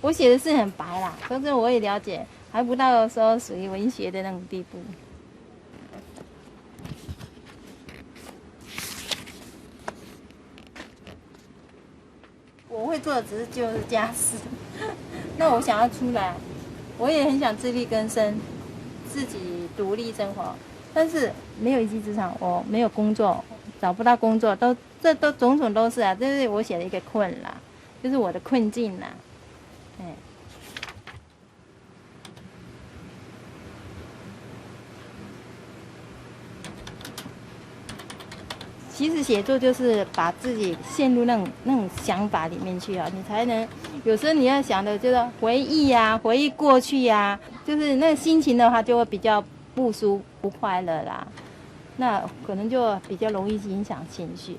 我写的是很白啦，可是我也了解，还不到说属于文学的那种地步。我会做的只是就是家事，那我想要出来，我也很想自力更生，自己独立生活，但是没有一技之长，我没有工作，找不到工作，这都种种都是啊，这是我写的一个困啦，就是我的困境啦。其实写作就是把自己陷入那种想法里面去啊，你才能有时候你要想的就是回忆啊，回忆过去啊，就是那个心情的话就会比较不舒不快乐啦，那可能就比较容易影响情绪。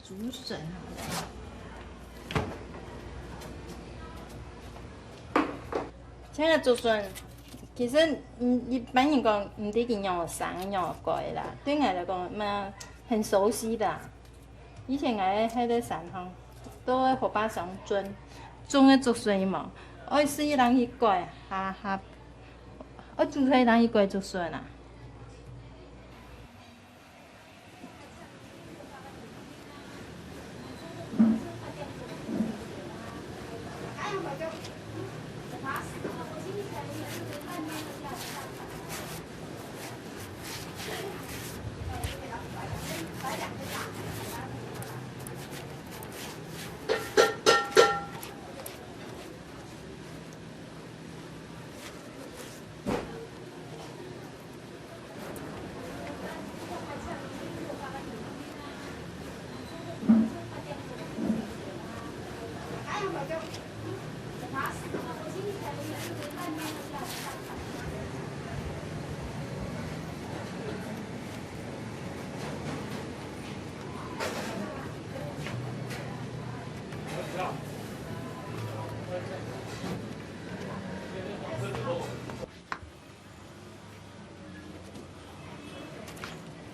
竹笋好了，像个竹笋，其实一般人讲唔得见用生用过的啦，对我来讲嘛很熟悉的。以前我喺个山吼，都喺河坝上种个竹笋嘛，我是一人去割，我煮出来人去割竹笋啊。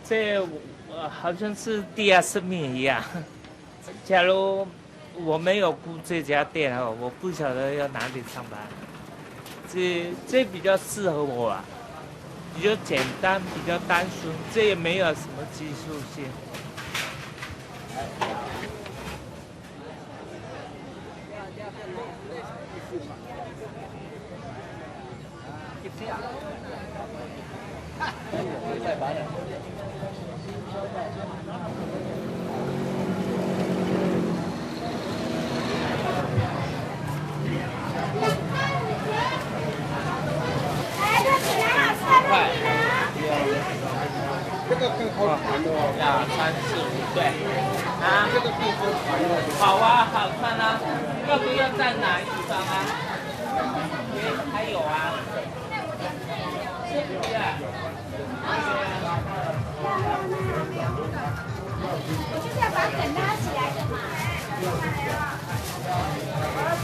这好像是第二生命一样。假如我没有顾这家店哦，我不晓得要哪里上班。这比较适合我啊，比较简单，比较单纯，这也没有什么技术性。这个更好看的哦。2、3、4、5，对。啊，这个更好看的。好啊，好看啊。要不要再拿一张啊？还有啊。是不是？我就是要把梗拉起来的嘛。哇，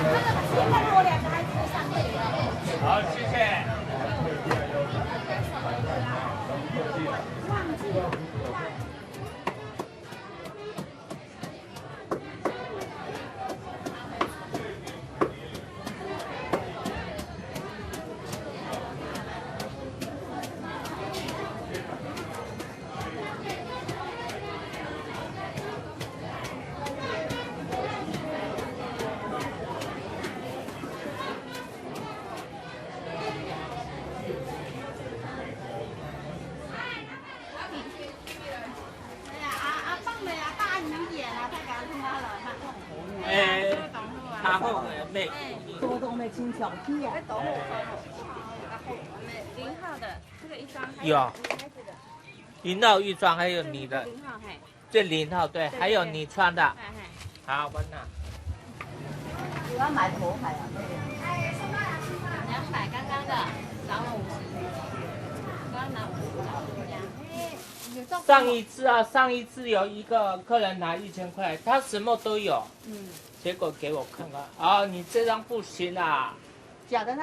这个现在我2个还在上面。好，谢谢。忘记了。然后那多多没轻巧气啊。0号的这个一双，有0号一双，还有你的0号嘿，这0号对，还有你穿的。嘿嘿。好，我拿。我要买头牌啊。 200，刚刚的少我50，刚刚拿50，上一次有一个客人拿1000块，他什么都有，结果给我看看，哦，你这张不行啊，假的呢？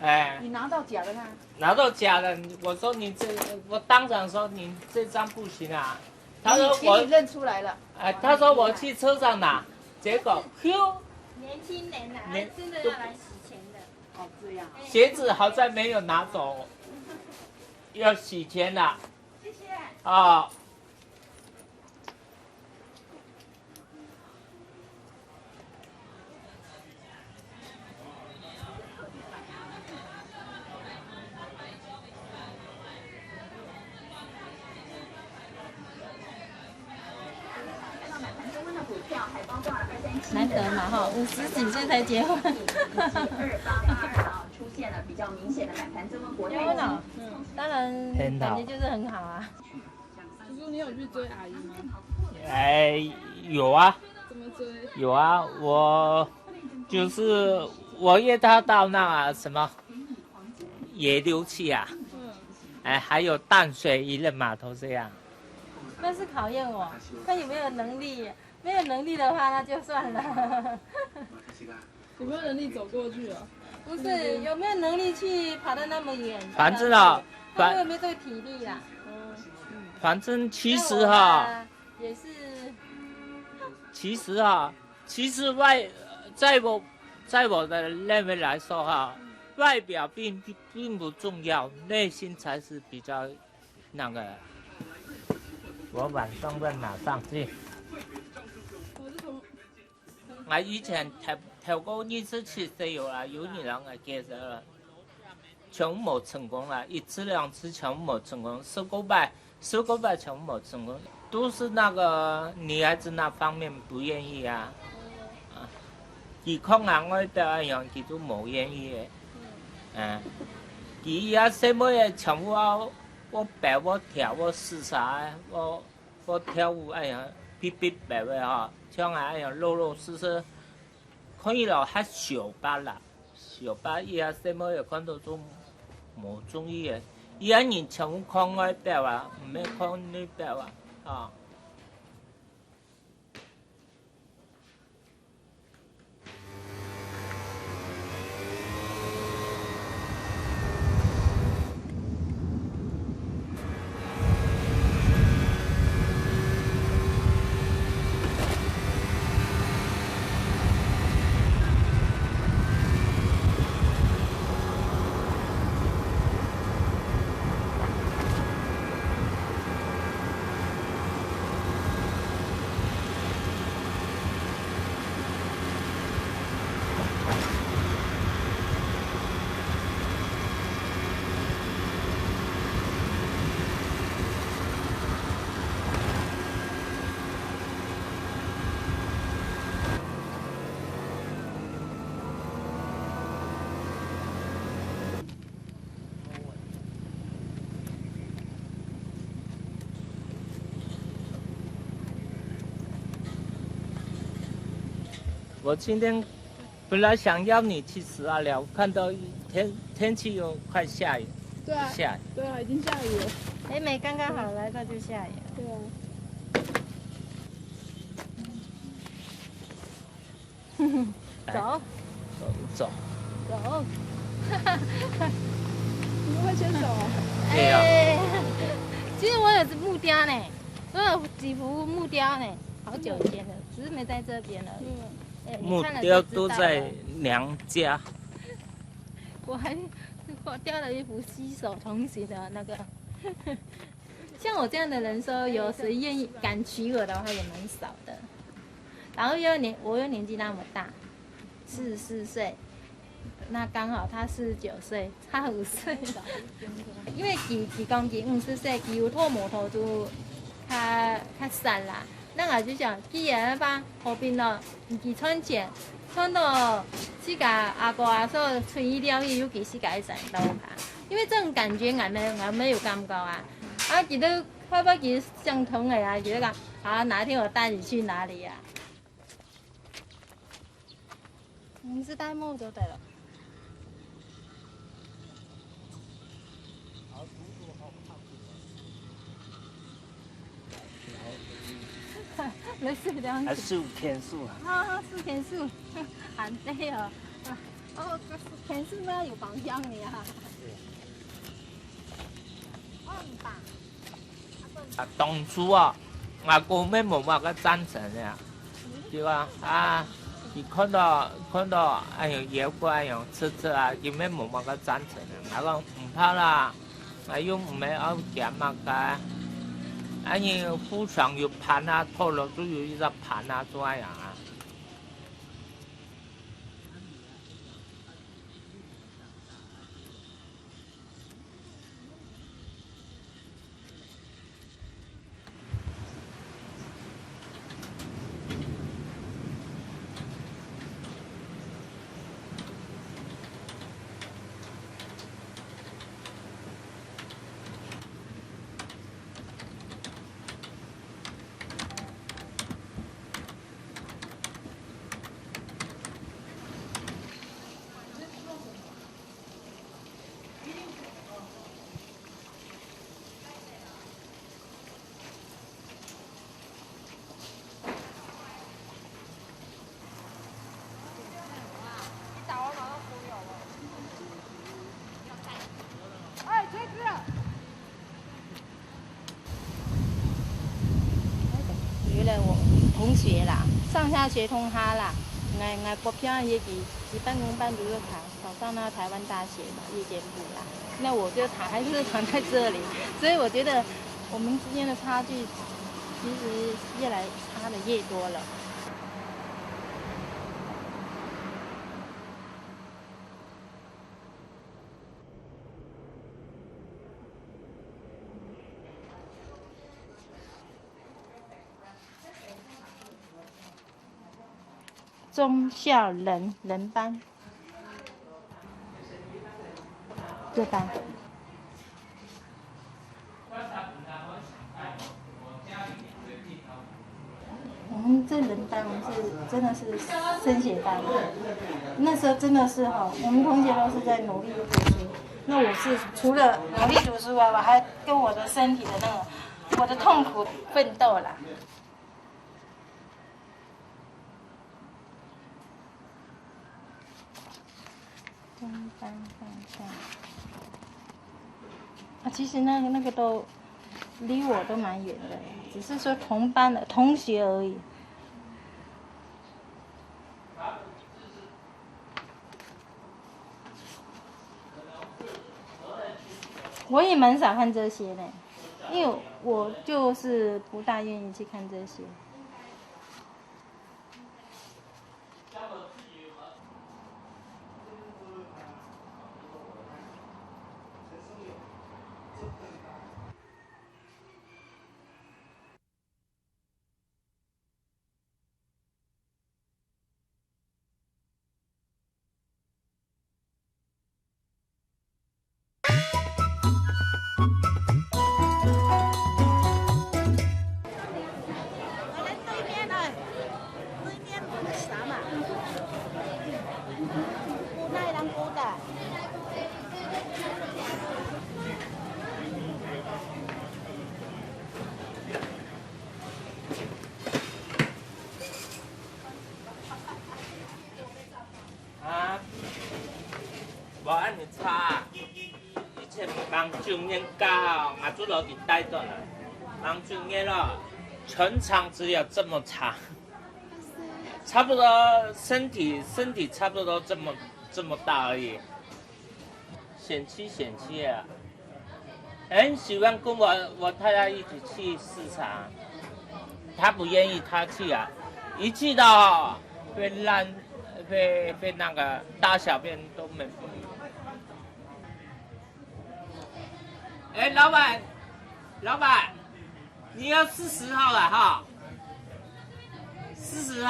哎，你拿到假的呢？拿到假的，我说你这，我当场说你这张不行啊，他说我给你认出来了。哎，他说我去车上拿，结果哟，年轻人啊，真的要来洗钱的。哦，这样。鞋子好像没有拿走，要洗钱了。谢谢。啊。难得嘛哈，50几岁才结婚。出现了比较明显的反弹增温国泰结婚了，当然感觉就是很好啊。叔叔，你有去追阿姨吗？哎，有啊。怎么追？有啊，我就是我约他到那个什么野流去啊，哎，还有淡水渔人码头这样。那是考验我，看有没有能力。没有能力的话，那就算了。有没有能力走过去啊？不是，有没有能力去跑到那么远？反正啊，他有没有这个体力啦？反正其实哈，也是。其实哈，其实在我的认为来说哈，外表并不重要，内心才是比较那个。我晚上再拿上去。我以前投過2次去西游啦，有女人嚟介紹啦，全部冇成功啦，1次2次全部冇成功，10個拜全部冇成功，都是那個女孩子那方面不願意啊。佢講啊，我表演佢都冇願意嘅，佢啊什麼嘢全部我擺我跳我試啥，我跳舞哎呀，別擺位哈。像哎呀，老實實，可以了，還小巴啦，小巴伊啊什麼嘢看到都冇中意嘅，伊啊人全部看我表啊，唔係看你表啊，啊。我今天本来想邀你去12寮，看到天气又快下雨，对啊，下雨，对啊，已经下雨了。哎，没刚刚好来到就下雨。对啊。走，走，走。你们会牵手啊？对啊。其实我有木雕呢，我有几幅木雕呢，好久以前的，只是没在这边了。木雕都在娘家。我雕了一幅携手同行的那个，像我这样的人说，有谁愿意敢娶我的话也蛮少的。然后我又年纪那么大，44岁，那刚好他49岁，差5岁。因为佢講佢50歲，佢有吐毛頭就較散啦。咱也就想，既然把後邊咯，唔去賺錢，看到自家阿哥阿嫂吹了以后，其实该在刀盘，因为这种感觉俺没有感觉啊。啊，记得会不会其实相同的啊？觉得讲啊，哪天我带你去哪里呀、你是戴帽就对了。没事，两还是5天数啊？啊，四天数，很累哦。哦，这四天数呢有方向的呀。啊，当初啊，阿哥咩冇话个赞成呀，对吧？啊，你看到哎呦野果哎呦吃啊，有咩冇话个赞成啊？阿讲唔怕啦，阿又唔系เอา减嘛个，哎你互相有盘啊，透露都有一个盘啊，这样啊。原来我同学啦，上下学通哈啦，我国票也几半工半读的考上那台湾大学嘛，夜间部啦。那我就还是躺在这里，所以我觉得我们之间的差距其实越来差的越多了。忠孝仁班，这班。我们这人班，我们是真的是升学班。那时候真的是哈，我们同学都是在努力读书。那我是除了努力读书外，我还跟我的身体的那个我的痛苦奋斗啦。中班方向啊，其实那个都离我都蛮远的，只是说同班的同学而已。我也蛮少看这些的，因为我就是不大愿意去看这些。无安尼差，以前芒种年高，我做老弟带断了，芒种年了，全场只有这么长，差不多身体差不多这么大而已。险气啊！很喜欢跟我太太一起去市场，她不愿意，她去啊，一去到被那个大小便都没。哎，老板，你要40号了哈，40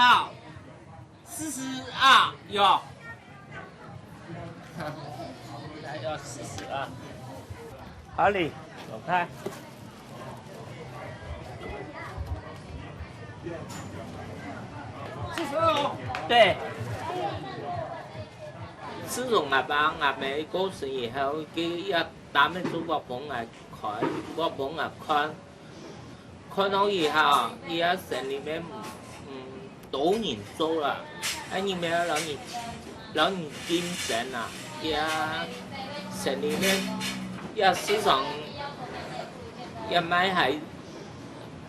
42有，要42。好嘞，走开。对。自從阿爸阿妹過世以後，佢要打咩做我幫我看，我幫我看到以後，伊要城裡面多人做啦，裡面老人精神啊，要城裡面要市場要買係，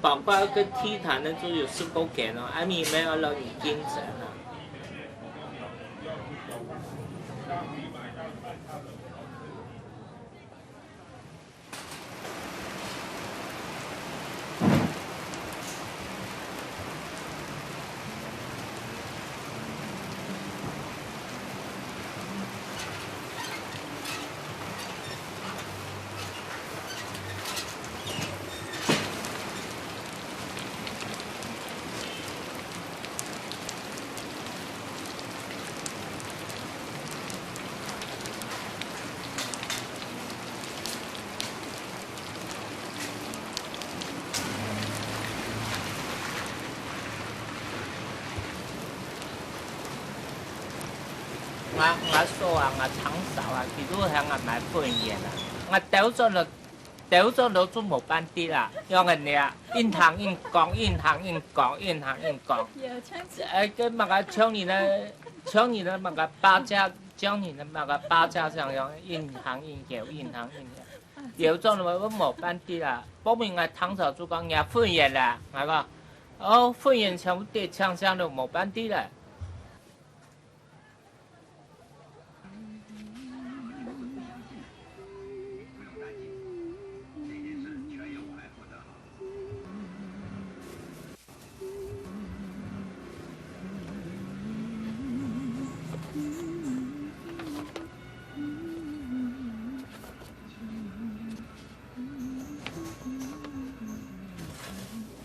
包括個體壇呢都有10個件咯，裡面有老人精神啊。我數啊，我長手啊，其實我係我買半年啦，我掉咗都做冇辦啲啦，因為你啊，印行印講，跟那個像你的那個八家，像你的那個八家這樣印行，掉咗都冇辦啲啦，後面我長手做講我半年啦，我講半年全部跌槍槍都冇辦啲啦。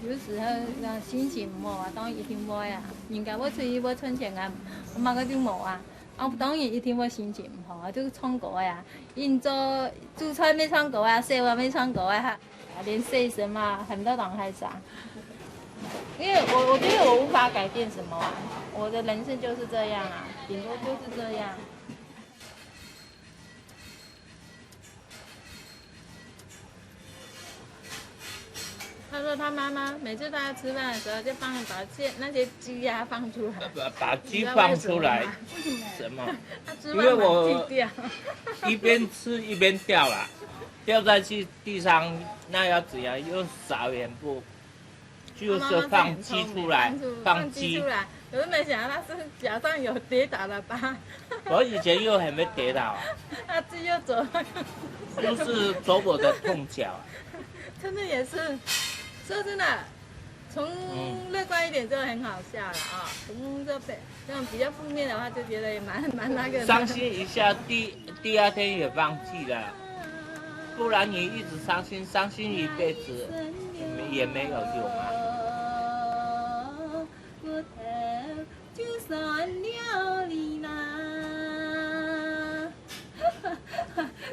有時候心情唔好啊，當然一天冇啊。人家我出去我存錢啊，我買嗰啲冇啊。我當然一天我心情唔好啊，就唱歌呀。因做煮菜沒唱歌啊，洗碗沒唱歌啊，連洗什麼很多人還傻。因為我覺得我無法改變什麼啊，我的人生就是這樣啊，頂多就是這樣。他說他媽媽每次他吃飯的時候就把那些雞呀放出來，把雞放出來，什麼？因為我一邊吃一邊掉了，掉在地上，那要怎樣？用掃鹽布，就是放雞出來，放雞出來。可是沒想到他是腳上有跌倒了吧？我以前又還沒跌倒啊，他自己又走，就是走我的痛腳。真的也是。說真的，從樂觀一點就很好笑了啊。從這種比較負面的話，就覺得也蠻那個。傷心一下，第二天也忘記了，不然你一直傷心一輩子也沒有用啊。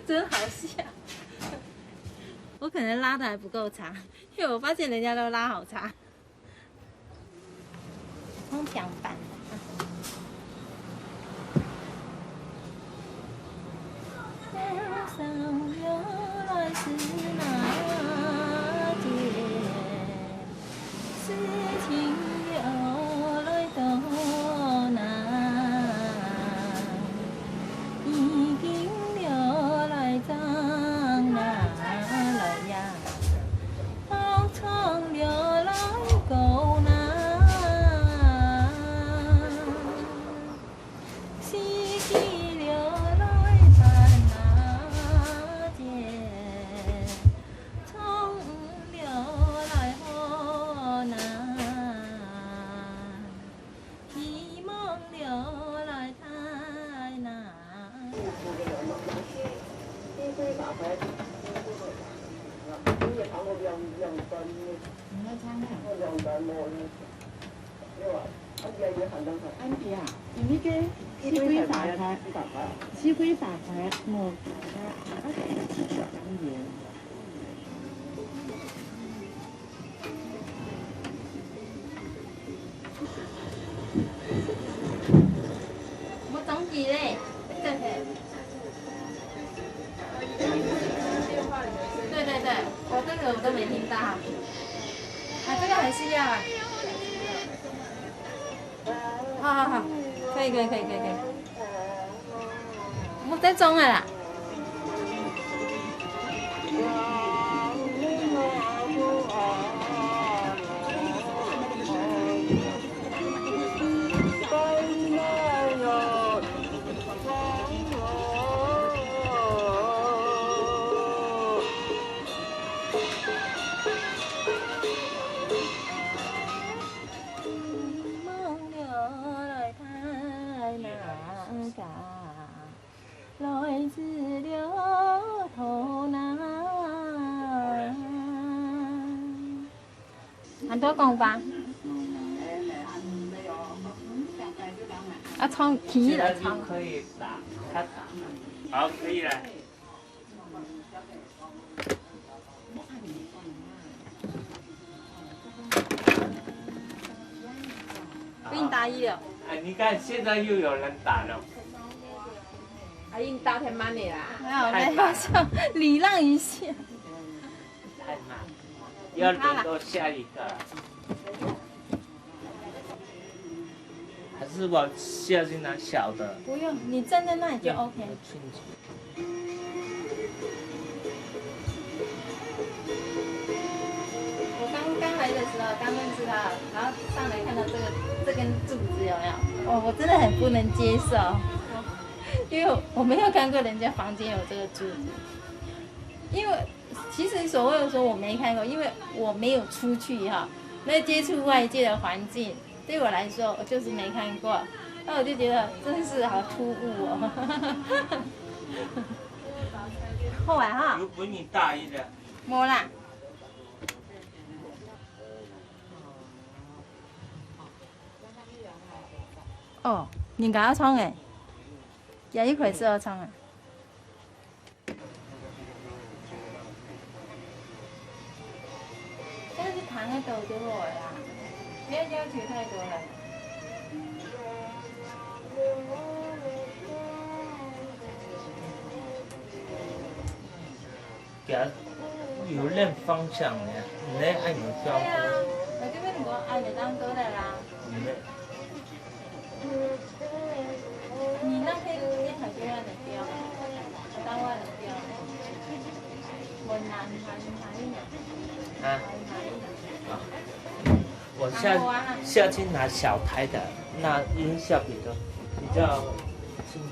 真好笑。我可能拉的還不夠長，因為我發現人家都拉好長。空牆板。安迪啊，有那个西龟法牌，西龟法牌，我我总结嘞，对对，我这个我都没听到。啊，这个还是要啊。好，可以。我在中了啦。来自了头南，很多讲法。啊，从起了从。可以打，他打。好，可以了。给你打一了。哎，你看现在又有人打了。阿姨，你打太慢了啦。没有，笑，礼让一下。太慢，要等到下一个。还是我下去拿小的？不用，你站在那里就 OK。我刚来的时候，刚认识他，然后上来看到这根柱子有没有？我真的很不能接受，因为我没有看过人家房间有这个柱子。因为其实所谓的说我没看过，因为我没有出去哈，没有接触外界的环境。对我来说，我就是没看过，那我就觉得真是好突兀哦。后来哈，有比你大一点。没啦。哦，人家创的，也一块是我创的。但是糖的豆就好了啦。不要要求太多了。给他有练方向呢，你那还没教对啊，我这边我按你当多的啦。你那边你还是按的标，我当按的标。我难还啊。我下去拿小台的，那音效比较清楚。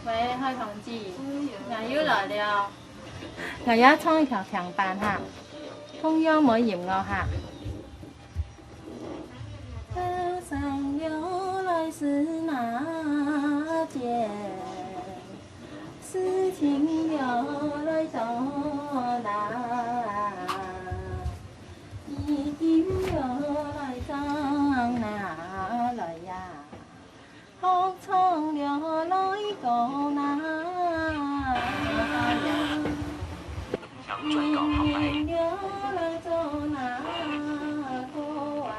喂，開同志，又要來了。我要創一條強版哈，通幽冇嫌我哈。河上流來是那件，事情流來到哪？已經流來到哪來呀？學蒼流來到哪？已流來到哪個啊？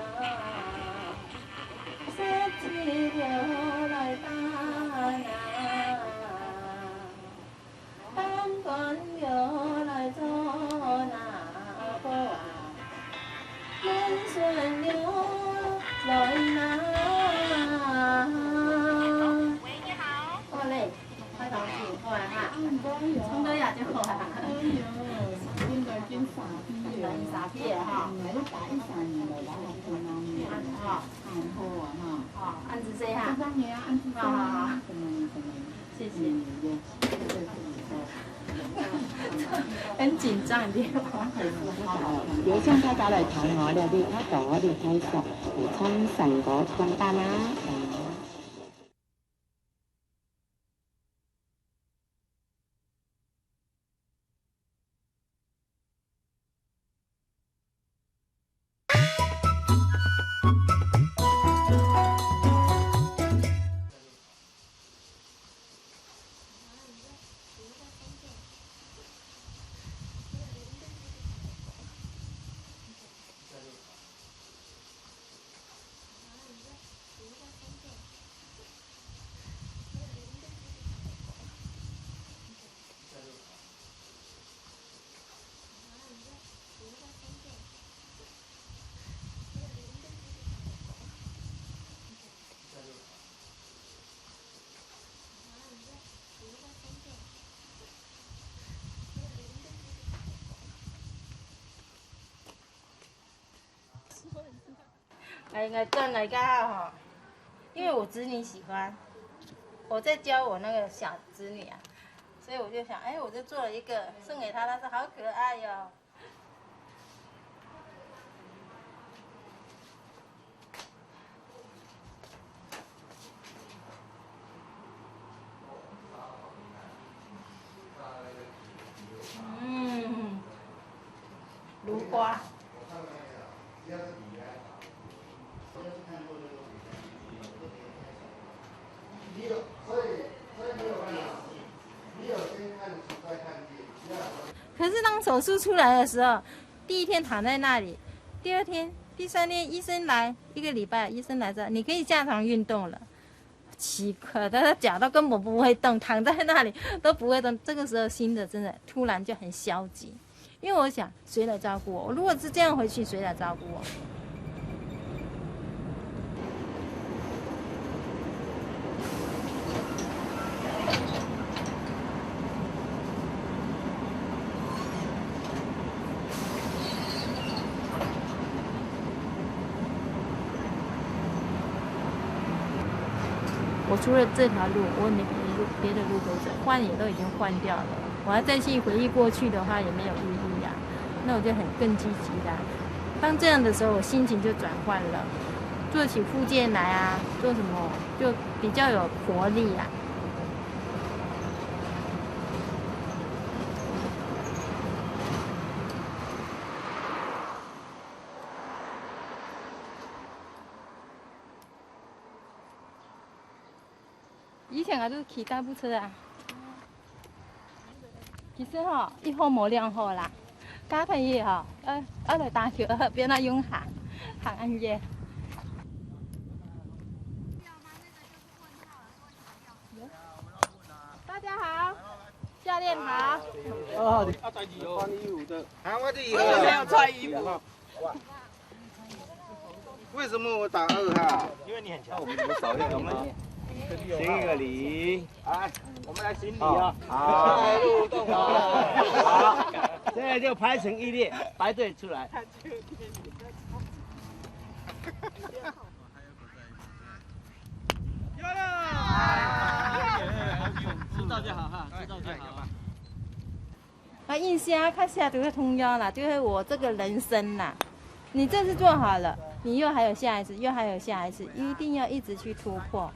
色氣流來到哪？燈光流來到哪個啊？人水流來哪？好嘞，開頭先好啊哈，衝到呀就好啊。現在見傻啲嘅，傻啲嘅哈。我都擺晒嚟啦，我啱啱行貨啊哈。哦，安子這哈。這嘢啊，好，謝謝。很緊張啲。如果商家打嚟睇我哋啲卡度，我哋睇實。补充成果簡單啦。我转来刚好哈，因为我侄女喜欢，我在教我那个小侄女啊，所以我就想，哎，我就做了一个送给她，她说好可爱哟。芦花。可是当手术出来的时候，第一天躺在那里，第二天、第三天医生来，1个礼拜医生来说你可以下床运动了。奇怪，他的脚都根本不会动，躺在那里都不会动。这个时候心的真的突然就很消极，因为我想谁来照顾我？如果是这样回去，谁来照顾我？我除了这条路，我也没别的路可以走，换也都已经换掉了。我要再去回忆过去的话，也没有意义啊。那我就更积极的。当这样的时候，我心情就转换了，做起复健来啊，做什么就比较有活力啊。以前我都骑代步车啊，其实一好冇2好啦，家朋友來打球，俾他用行安嘢。大家好，教练好。哦，你穿衣服的，啊，我这我没有穿衣服。为什么我打2号？因为你很强。我们少练，我们行一个礼，来，我们来行礼啊！好，入动好，现在就排成1列，排队出来。有了！知道就好哈，知道就好。印象看下都是通宵啦，就是我这个人生啦。你这次做好了，你又还有下一次，又还有下一次，一定要一直去突破。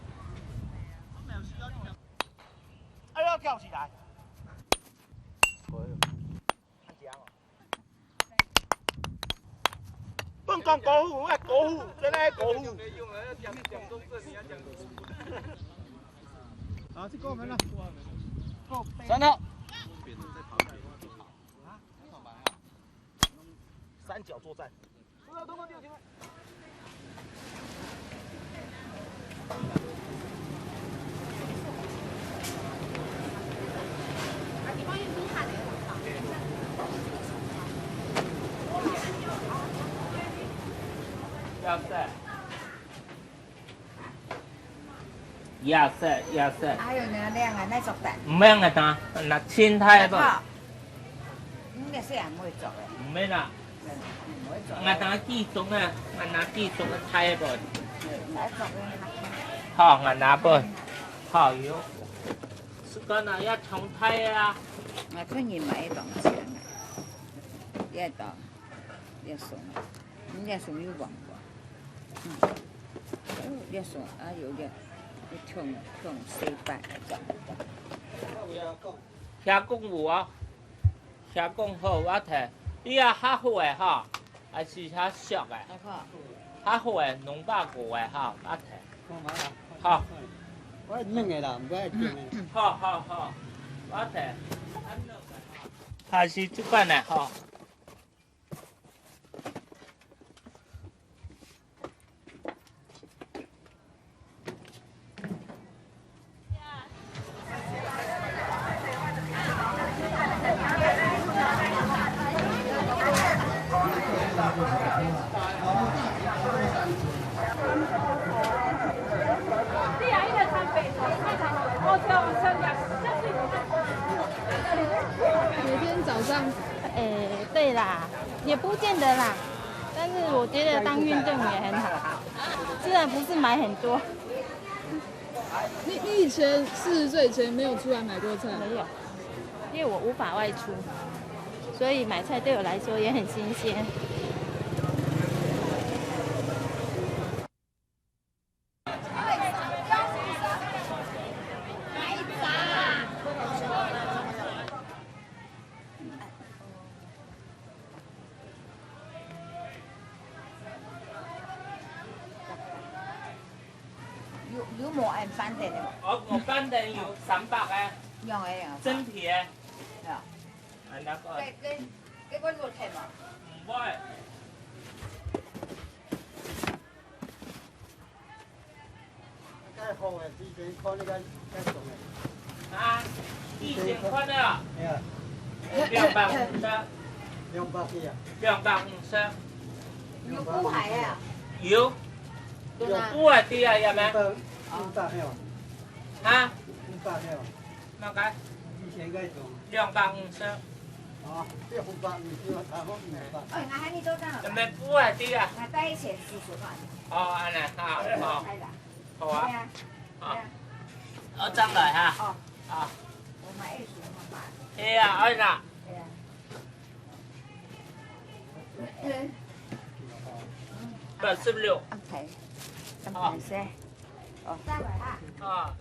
哎呦，跳起来！蹦讲国父，国父，真的国父。好，去过门了。3号。3角作战。亚瑟。还有呢，两个那做的，唔免个打，那心态不，那是人会做的，唔免啦。唔会做。我打记中啊，我拿记中个态不，来做的好我拿不，好哟。是个那要重态啊。我去年买东西啊，一档，一送，你送有忘过。热线啊有热，你冲洗白。遐讲有啊，遐讲好我摕。你啊较好诶吼，还是较俗诶？较好诶250诶吼，我摕。好。我冷的啦，唔该甜的。好，我摕。还是这款诶吼。每天早上，对啦，也不见得啦。但是我觉得当运动也很好，虽然不是买很多，你以前40岁以前没有出来买过菜？没有，因为我无法外出，所以买菜对我来说也很新鲜。有无按板凳的无？我板凳有300诶，用的用。真皮诶。对。安那个？给我落菜嘛。唔会。介好诶，之前看那个介重诶。啊，2000块了。系啊。 250。200几啊？250。有骨海啊？有。有骨海啲啊，有咩？500嘿哦。啊？500嘿哦。哪个？2000介重。250。啊，这500你就差不多500。哎，那喊你多少？有咩骨海啲啊？那带钱40块。哦，安尼好，好。好啊。好。我张来哈。哦。啊。我买20块。哎呀，哎呀。 86。安排。安排噻。哦。300哈。啊。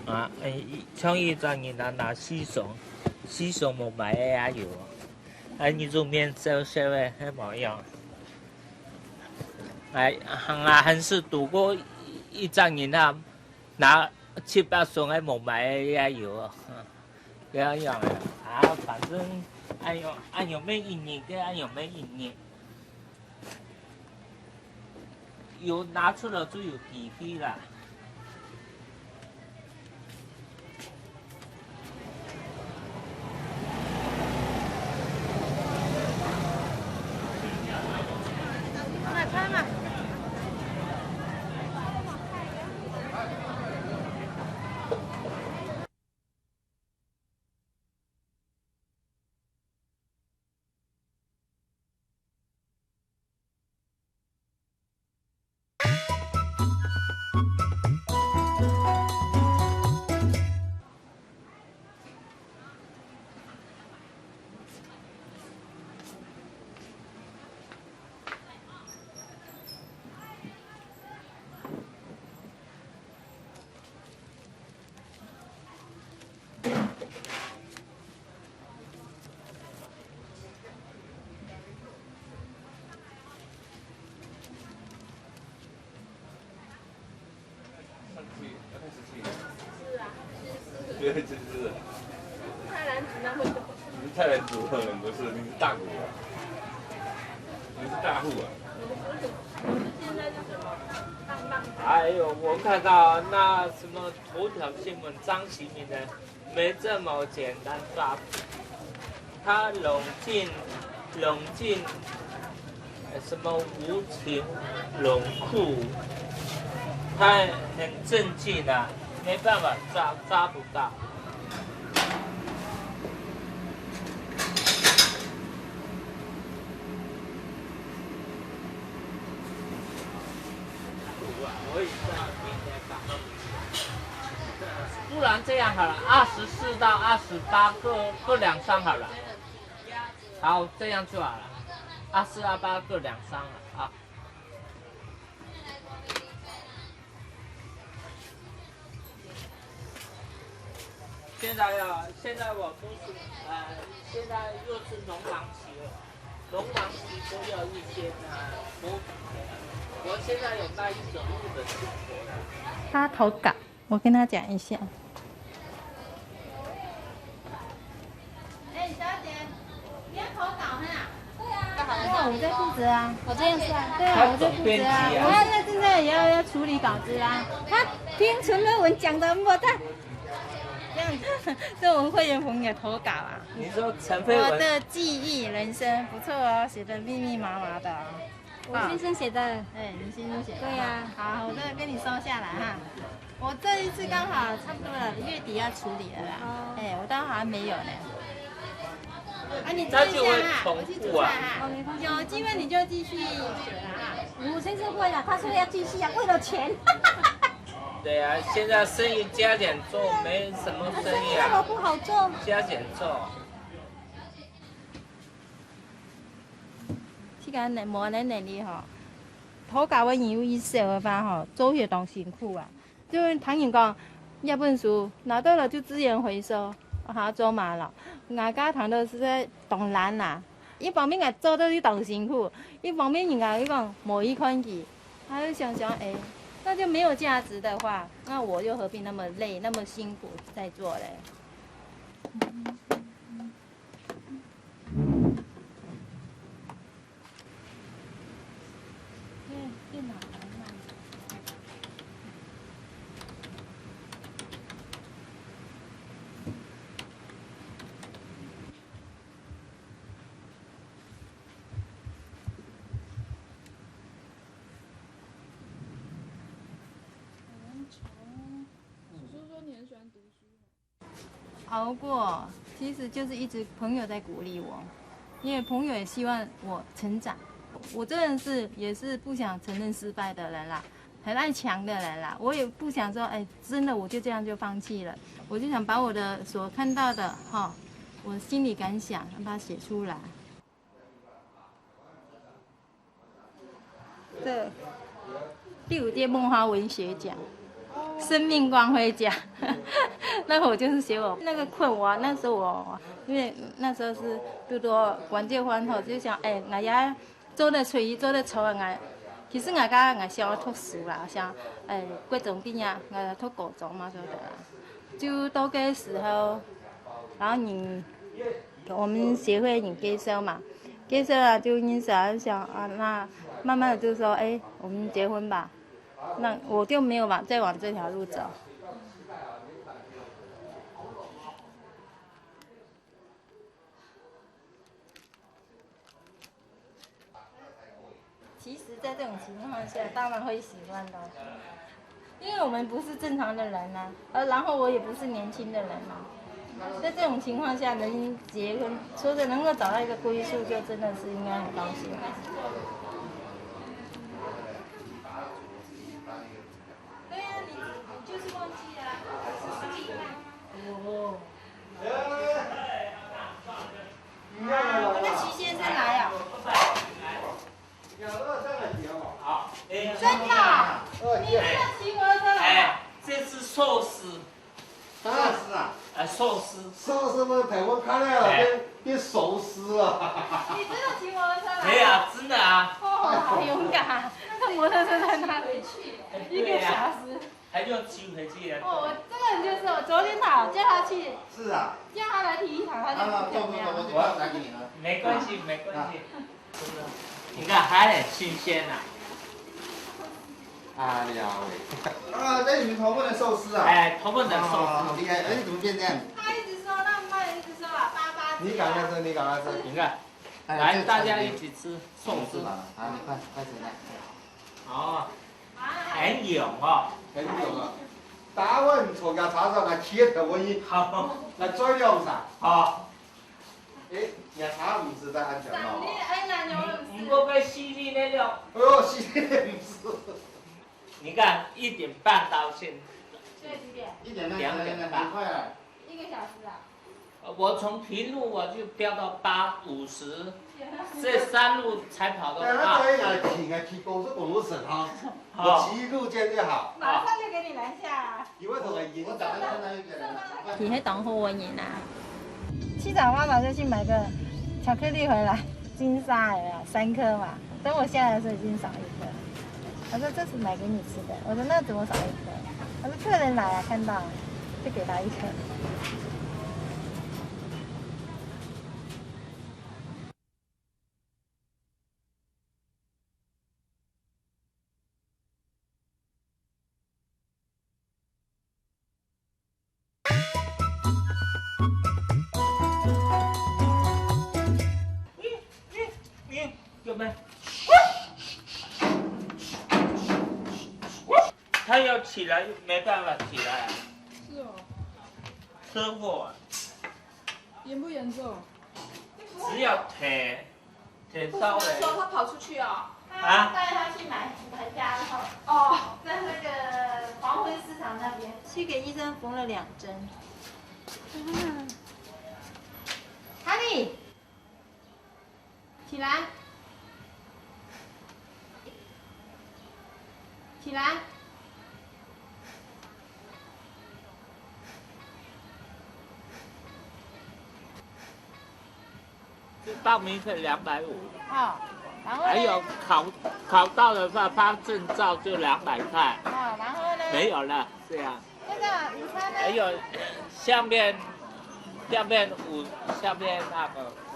啊，像一张你拿西松冇买也有，你做面烧的还冇用。还是赌过一张银行拿700松还冇买也有，这样的啊，反正按有没一年跟按有没一年，有拿出了就有底费了。 对，就是。泰兰族那会懂。你是泰兰族，不是，你是大骨啊，你是大户啊。现在是什么？棒棒。哎呦，我看到那什么头条新闻，张启明的没这么简单抓捕，他冷静，什么无情冷酷，他很镇静的、没办法抓不到。我也知道明天早上。不然这样好了，24到28各2张好了。好，这样就好了，24、28各2张了啊。现在我不是现在又是农忙期了，农忙期都要一些我现在有带一种日本进口的。他投稿，我跟他讲一下。哎，小姐，你要投稿呢？对啊，我在负责啊。我这样是啊。对啊，我在负责啊。我现在正在也要处理稿子啊。他听陈乐文讲的，我在。这样子，是我们会员朋友投稿啊。你说陈飞文？我的记忆人生不错哦，写的密密麻麻的哦。我先生写的，哎，你先生写的。对呀，好，我这跟你收下来哈。我这一次刚好差不多了，月底要处理了啦。哎，我倒还没有呢。啊，你做一下哈，我去煮菜哈。有机会你就继续写了哈。我先生会了，他说要继续啊，为了钱。对啊，现在生意加减做，没什么生意啊。那不好做。加减做。这个无咱能力吼，土教我研究伊小的话吼，做些当辛苦啊。就唐人讲，一本书拿到了就资源回收，哈做嘛了。外加谈到是在当难啦，一方面也做到去当辛苦，一方面人家伊讲无伊看去，他就想想哎。那就没有价值的话，那我又何必那么累、那么辛苦在做嘞？电脑很慢。熬过，其实就是一直朋友在鼓励我，因为朋友也希望我成长。我这人也是不想承认失败的人啦，很爱强的人啦。我也不想说，哎，真的我就这样就放弃了。我就想把我的所看到的哈，我心里感想，把它写出来。这第5届梦花文学奖。生命光辉奖，那我就是写我那个困我那时候因为那时候是拄到关节炎吼，就想哎，我也做得吹做得粗啊，其实我家我想读书啦，想哎国中毕业，我读高中嘛对不对？就到个时候，然后我们协会介绍嘛，介绍了就因此想啊，那慢慢的就说哎，我们结婚吧。那我就没有再往这条路走。其实，在这种情况下，当然会喜欢的，因为我们不是正常的人呐、然后我也不是年轻的人呐、在这种情况下能结婚，说着能够找到一个归宿，就真的是应该很高兴。就是忘记了。哦。我那齐先生来啊。好。真的？你是要骑摩托车来？哎，这是寿司。啥司啊？寿司。寿司嘛，台湾看了变寿司了。你真的骑摩托车来？对啊，真的啊。哦，好勇敢！那摩托车在哪里去？1个小时。还用骑回去的。哦，这个人就是我昨天叫他去。是啊。叫他来体育场，他就不怎么样。我拿给你了。没关系，没关系。你看还很新鲜呐。啊了喂。啊，在你们头份的寿司啊？哎，头份的寿司。好厉害！哎，你怎么变这样？他一直说，那卖一直说啊，88。你赶快吃，你赶快吃。你看，来大家一起吃寿司。好，你快吃来。哦。很勇哦。很勇啊！打稳坐架叉上来企一条尾，好，来转两下。好。哎，牙叉唔是在安全咯。唔过被犀利那种。哎呦，犀利唔是。你看1点半到睡几点2点半。快了。 ？1个小时啊？我从平路我就飙到8:50，这3路才跑到那这8。样骑啊，骑高速公路省哈，我骑路肩就好。马上就给你拦下。因为同个引导那一点。去迄当好的人啊。七早八早就去买个巧克力回来，金沙有没有3颗嘛？等我下来的时候已经少1颗。他说这是买给你吃的，我说那怎么少1颗？他说客人来啊，看到就给他1颗。你有没有？他要起来没办法起来啊，是哦，车祸啊，严不严重？只要腿稍微说他跑出去哦。啊，带他去买家后，哦，在那个黄昏市场那边，去给医生缝了2针。哈利，起来，起来。这报名费250，哦，然后呢还有考到的话，发证照就200块，哦，然后呢？没有了，这样。那个午餐呢？还有下面那个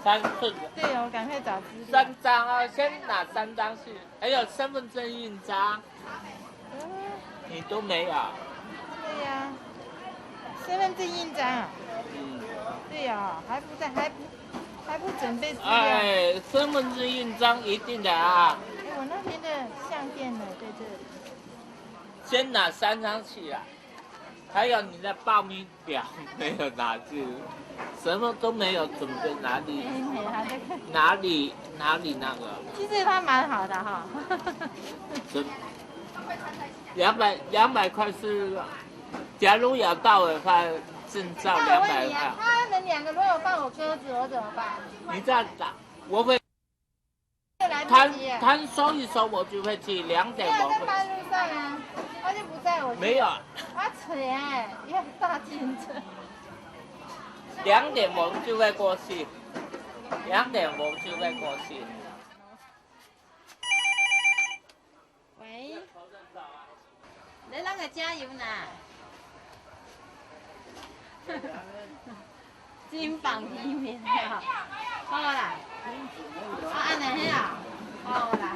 3份对，我赶快找资料。 3张啊，先拿3张去，还有身份证印章，你都没有。对呀、身份证印章啊。嗯。对呀、还不准备资料。哎，身份证印章一定的啊。哎，我那边的相片呢，在这里。先拿3张去啊，还有你的报名表没有拿去，什么都没有准备，哪里那个？其实他蛮好的哈。 200块是，假如要到的话，证照200那我问你块啊，。他们2个如果放我鸽子，我怎么办？你这样打，我会来不他及耶。他收一收，我就会去2点没有我会。在半路上啊，他就不在我。没有。啊，扯哎，要大竞争。 2点我们就会过去，2点我们就会过去。喂，你啷个加油呢？金榜题名啊！好啦，啊安尼嘿啊，好啦。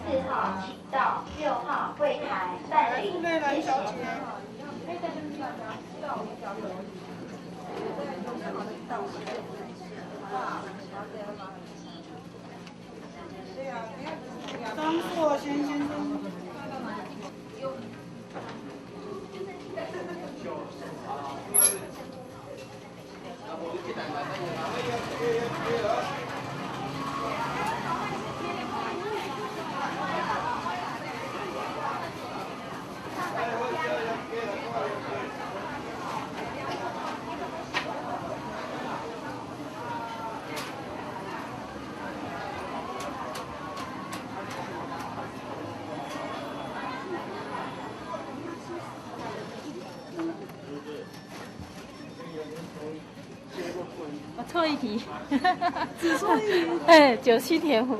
4号请到6号柜台办理。内兰小姐。张硕先生。我错一题，只错一题。哎，97.5。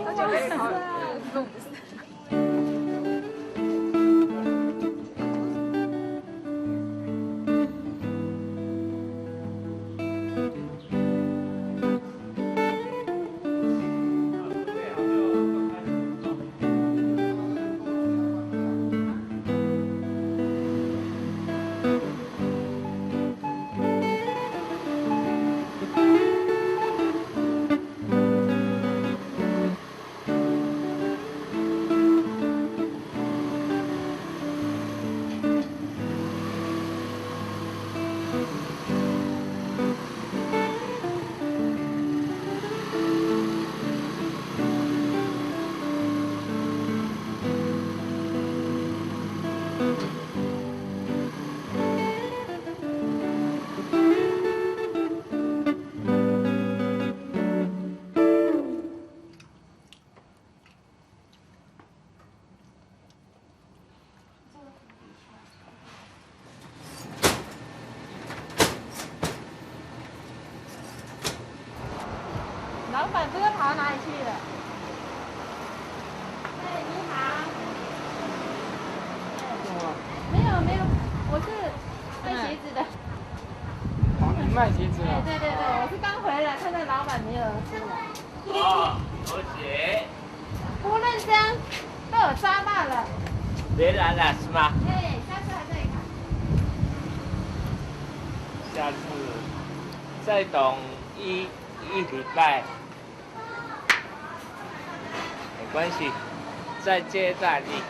那就可以考了。老板不知道跑到哪里去了。哎，你好。没有，我是卖鞋子的。哦，你卖鞋子啊？对，我是刚回来，看到老板没有出来。哦，同学，不认真，被我抓到了。别来了是吗？对，下次还在看。下次再等一礼拜，没关系，再接待你。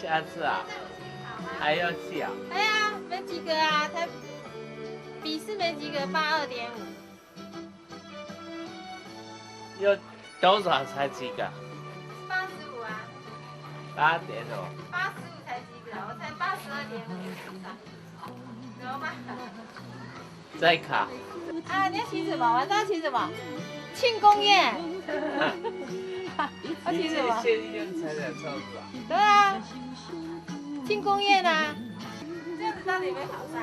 下次啊，还要去啊？哎呀，没及格啊，才笔试没及格，82.5。要多少才及格85啊。8.5。85才及格，我才82.5。怎么办？再考。啊，你要骑什么？晚上要骑什么？庆功宴。要骑什么？现在才能测试啊？对啊，庆功宴啊。这样子到底有没有考上？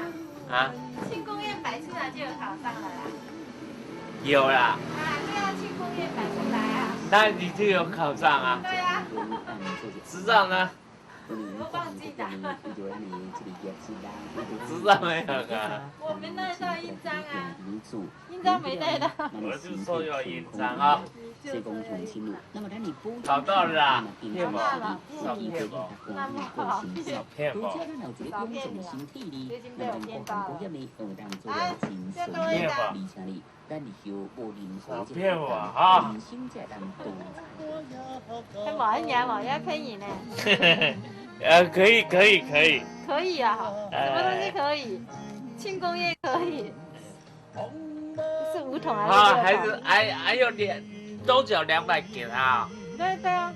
啊？庆功宴摆出来就有考上了啦。有啦。啊，对啊，庆功宴摆出来啊。那你就有考上啊？对啊。执照呢？我忘记打了。执照没有啊？我没带到印章啊，印章没带到。我就说有印章啊。考到了啦，骗我，少骗我，少骗我，少骗你啊，最近被我骗到了。啊，要多一张。少骗我啊！还冇人家冇要骗你呢。可以。可以啊，什么东西可以？庆功宴可以。是5桶还是6桶？还是还有多久200给他啊？对啊。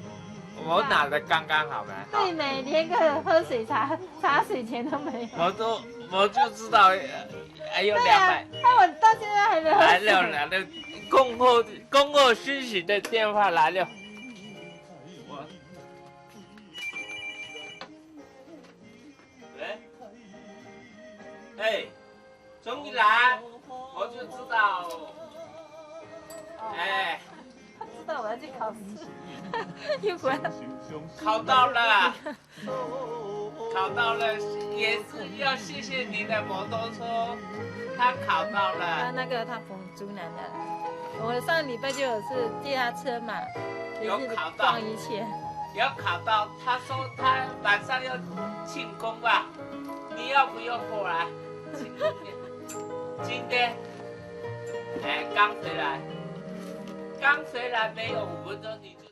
我拿的刚刚好呗。对没，连个喝水茶水钱都没有。我就知道还有200。那我到现在还没喝水。来了，恭候讯息的电话来了。喂，哎，终于来，我就知道。哎。知道我要去考试，又回来。考到了，也是要谢谢你的摩托车，他考到了。他from竹南的，我上礼拜就有是借他车嘛，也是逛一切。有考到，他说他晚上要庆功吧，你要不要过来庆功宴？今天，刚回来没有5分钟你就。